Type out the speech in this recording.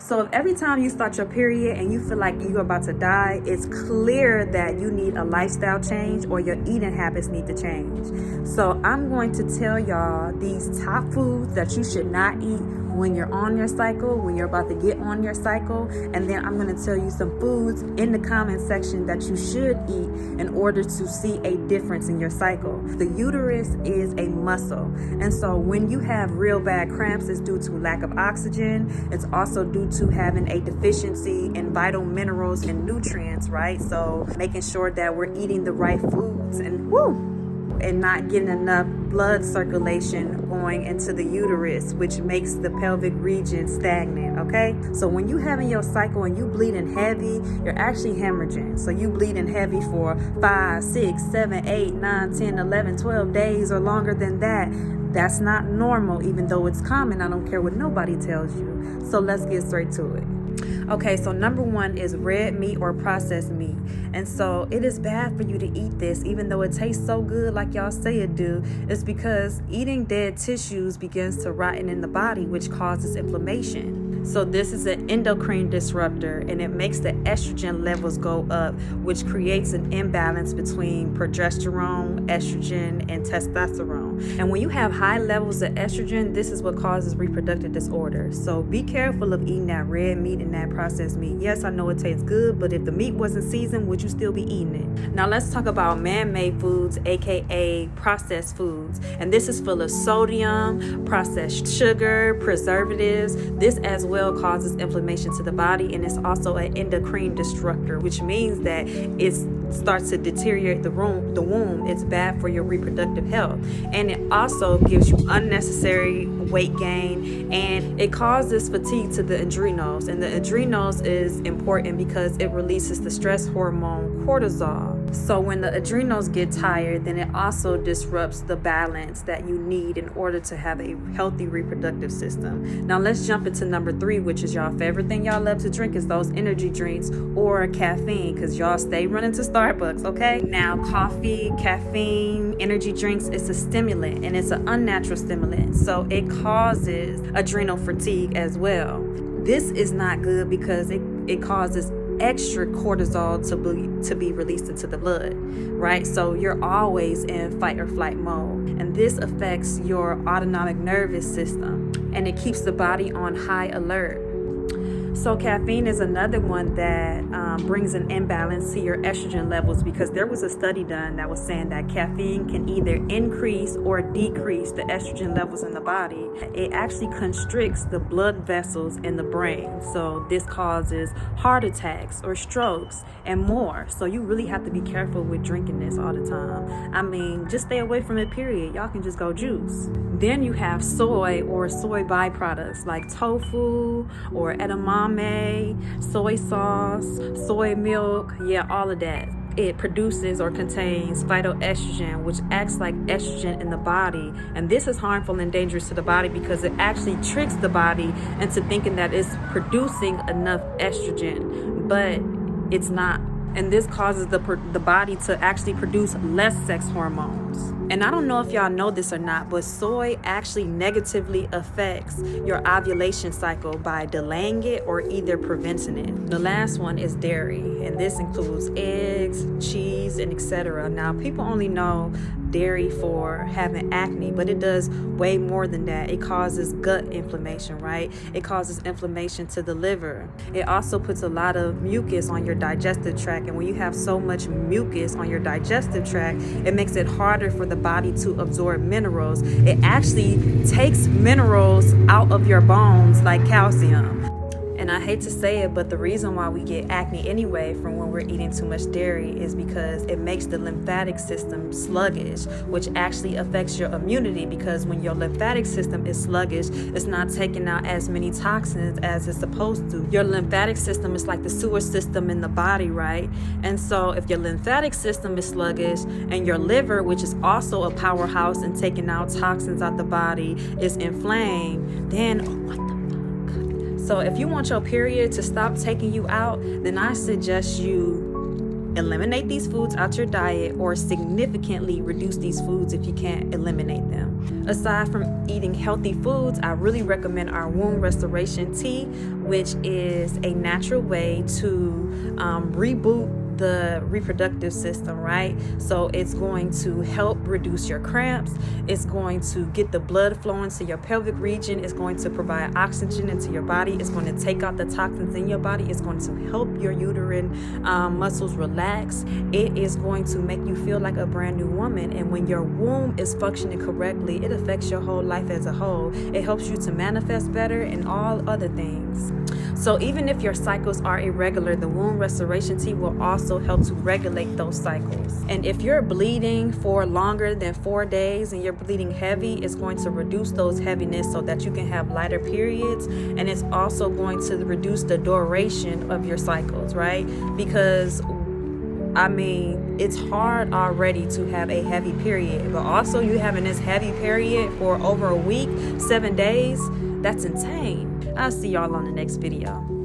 So if every time you start your period and you feel like you're about to die, it's clear that you need a lifestyle change or your eating habits need to change. So I'm going to tell y'all these top foods that you should not eat when you're on your cycle, when you're about to get on your cycle, and then I'm going to tell you some foods in the comment section that you should eat in order to see a difference in your cycle. The uterus is a muscle, and so when you have real bad cramps, it's due to lack of oxygen. It's also due to having a deficiency in vital minerals and nutrients, right? So making sure that we're eating the right foods and not getting enough blood circulation going into the uterus, which makes the pelvic region stagnant, okay? So when you having your cycle and you bleeding heavy, you're actually hemorrhaging. So you bleeding heavy for 5, 6, 7, 8, 9, 10, 11, 12 days or longer than that. That's not normal, even though it's common. I don't care what nobody tells you. So let's get straight to it. Okay, so number one is red meat or processed meat. And so it is bad for you to eat this, even though it tastes so good like y'all say it do. It's because eating dead tissues begins to rotten in the body, which causes inflammation. So this is an endocrine disruptor, and it makes the estrogen levels go up, which creates an imbalance between progesterone, estrogen, and testosterone. And when you have high levels of estrogen, this is what causes reproductive disorders. So be careful of eating that red meat and that processed meat. Yes, I know it tastes good, but if the meat wasn't seasoned, would you still be eating it? Now let's talk about man-made foods, aka processed foods. And this is full of sodium, processed sugar, preservatives. This as well causes inflammation to the body, and it's also an endocrine disruptor, which means that it starts to deteriorate the womb. It's bad for your reproductive health, and it also gives you unnecessary weight gain, and it causes fatigue to the adrenals. And the adrenals is important because it releases the stress hormone cortisol. So when the adrenals get tired, then it also disrupts the balance that you need in order to have a healthy reproductive system. Now let's jump into number 3, which is y'all favorite thing y'all love to drink is those energy drinks or caffeine, because y'all stay running to Starbucks, okay? Now coffee, caffeine, energy drinks, it's a stimulant, and it's an unnatural stimulant. So it causes adrenal fatigue as well. This is not good because it causes extra cortisol to be released into the blood, right? So you're always in fight or flight mode, and this affects your autonomic nervous system, and it keeps the body on high alert. So caffeine is another one that brings an imbalance to your estrogen levels, because there was a study done that was saying that caffeine can either increase or decrease the estrogen levels in the body. It actually constricts the blood vessels in the brain. So this causes heart attacks or strokes and more. So you really have to be careful with drinking this all the time. I mean, just stay away from it, period. Y'all can just go juice. Then you have soy or soy byproducts like tofu or edamame, soy sauce, soy milk, all of that. It produces or contains phytoestrogen, which acts like estrogen in the body. And this is harmful and dangerous to the body because it actually tricks the body into thinking that it's producing enough estrogen, but it's not. And this causes the body to actually produce less sex hormones. And I don't know if y'all know this or not, but soy actually negatively affects your ovulation cycle by delaying it or either preventing it. The last one is dairy, and this includes eggs, cheese, and etc. Now, people only know dairy for having acne, but it does way more than that. It causes gut inflammation, right? It causes inflammation to the liver. It also puts a lot of mucus on your digestive tract, and when you have so much mucus on your digestive tract, it makes it harder for the body to absorb minerals. It actually takes minerals out of your bones, like calcium. And I hate to say it, but the reason why we get acne anyway from when we're eating too much dairy is because it makes the lymphatic system sluggish, which actually affects your immunity, because when your lymphatic system is sluggish, it's not taking out as many toxins as it's supposed to. Your lymphatic system is like the sewer system in the body, right? And so if your lymphatic system is sluggish and your liver, which is also a powerhouse in taking out toxins out the body, is inflamed, then so if you want your period to stop taking you out, then I suggest you eliminate these foods out your diet or significantly reduce these foods if you can't eliminate them. Aside from eating healthy foods, I really recommend our womb restoration tea, which is a natural way to reboot the reproductive system, right? So it's going to help reduce your cramps. It's going to get the blood flowing to your pelvic region. It's going to provide oxygen into your body. It's going to take out the toxins in your body. It's going to help your uterine muscles relax. It is going to make you feel like a brand new woman. And when your womb is functioning correctly, it affects your whole life as a whole. It helps you to manifest better and all other things. So even if your cycles are irregular, the womb restoration tea will also help to regulate those cycles. And if you're bleeding for longer than 4 days and you're bleeding heavy, it's going to reduce those heaviness so that you can have lighter periods. And it's also going to reduce the duration of your cycles, right? Because it's hard already to have a heavy period, but also you having this heavy period for over a week, 7 days, that's insane. I'll see y'all on the next video.